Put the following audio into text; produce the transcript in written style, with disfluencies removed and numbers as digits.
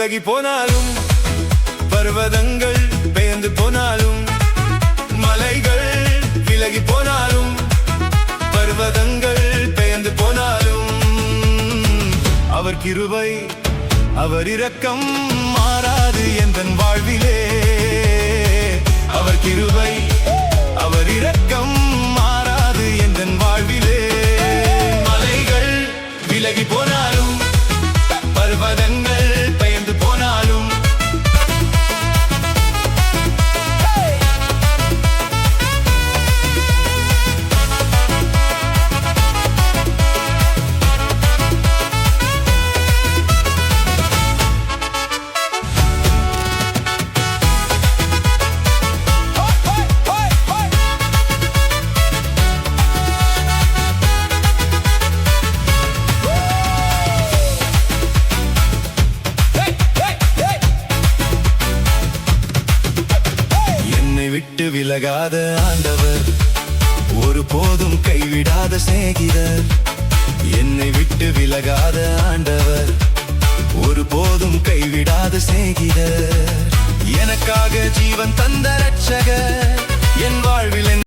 விலகி போனாலும், பர்வதங்கள் பெயர்ந்து போனாலும், மலைகள் விலகி போனாலும், பர்வதங்கள் பெயர்ந்து போனாலும், அவர் கிருபை அவர் இரக்கம் மாறாது எந்தன் வாழ்விலே. அவர் கிருபை அவர் இரக்கம் மாறாது எந்தன் வாழ்விலே. மலைகள் விலகி போனாலும், பர்வதங்கள் பெயர்ந்து போனாலும், விட்டு விலகாத ஆண்டவர், ஒரு போதும் கைவிடாத சிநேகிதர். என்னை விட்டு விலகாத ஆண்டவர், ஒரு போதும் கைவிடாத சிநேகிதர். எனக்காக ஜீவன் தந்த இரட்சகர், என் வாழ்வில்